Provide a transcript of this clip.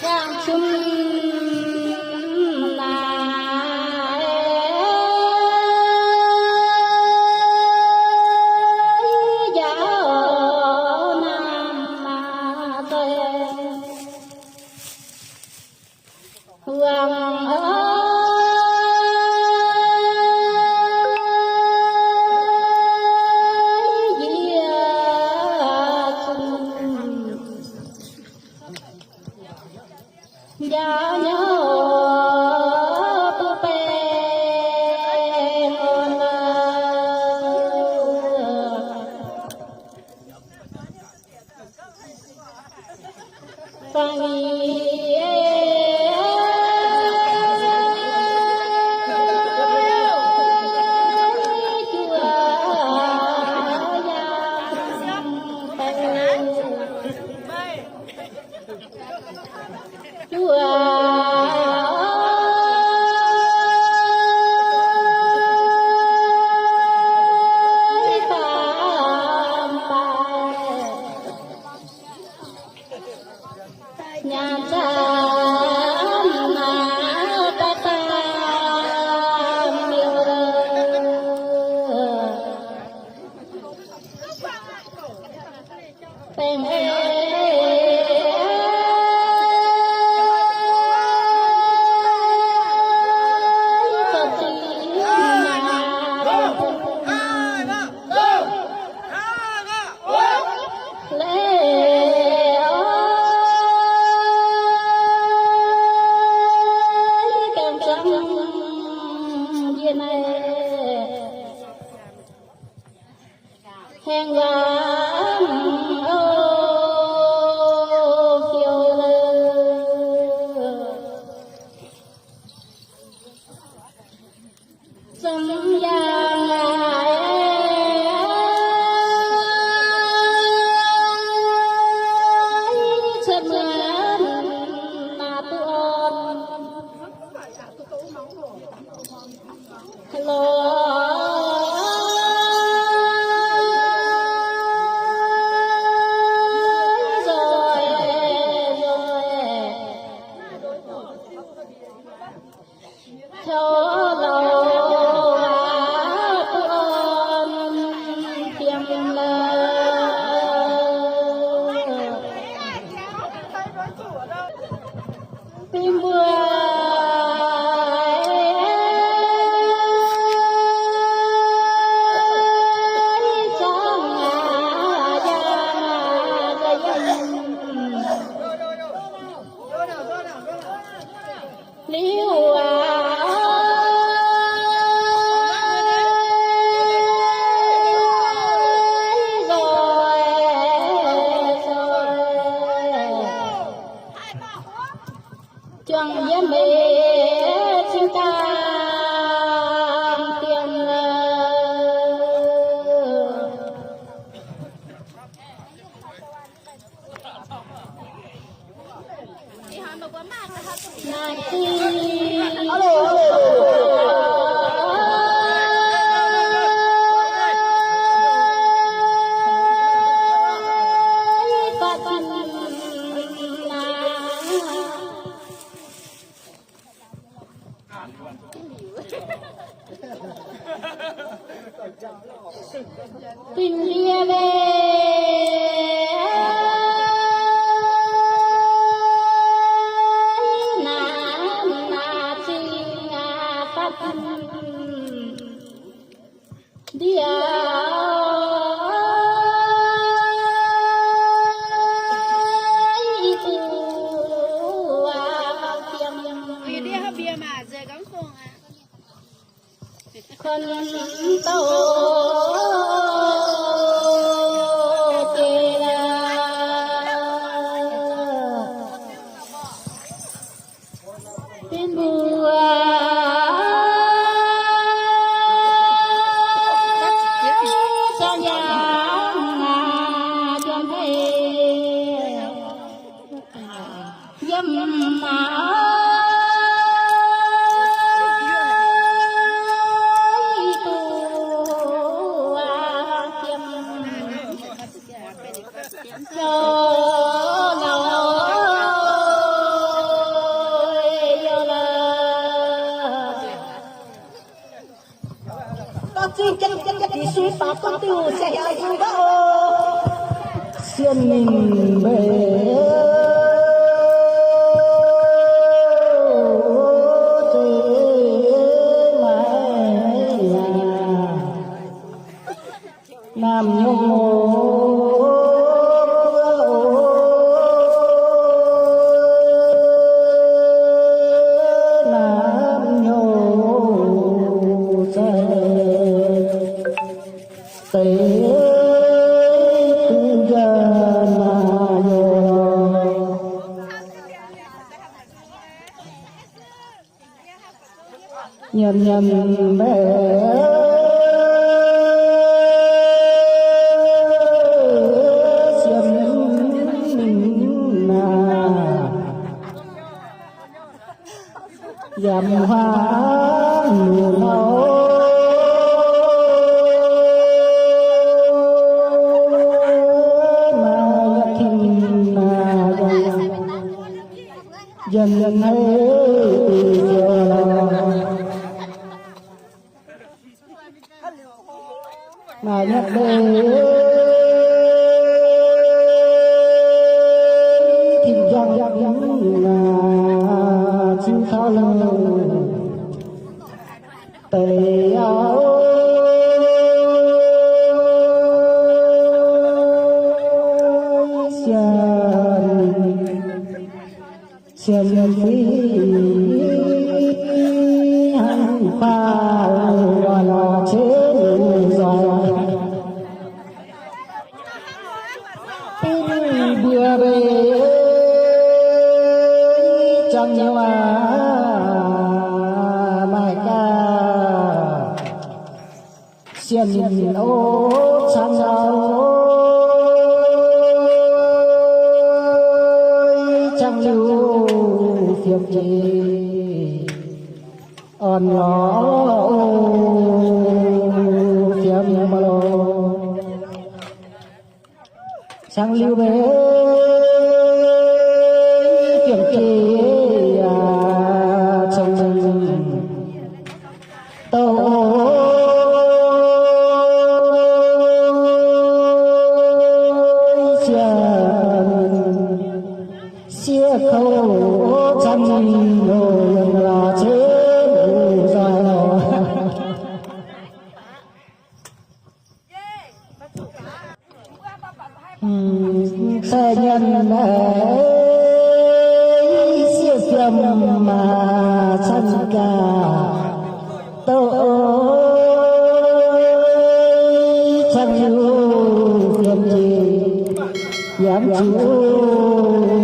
sang chung tình lia về con tàu tên bùa cho nhà cho thầy dâm máu chân thì suy phá con tiêu sẽ ai bao xiên nhìn về nam nhung nhân nhân bé xiêm na dầm hoa mùa ngâu mà thìn na dần dần hay mà nhắc đến thì giang là chữ thao lưng tề áo xiên phi hàng pha là chế bừa bề chẳng nhau mai ca xiên nhìn ô chẳng nhau chẳng lưu phiền gì on nó phiền mà lo sang lưu bé kiểm kê trong tàu xia khâu trăm rồi là chế rồi xe nhân xia xiêm mà chân cả tôi chẳng yêu phiền gì dám chịu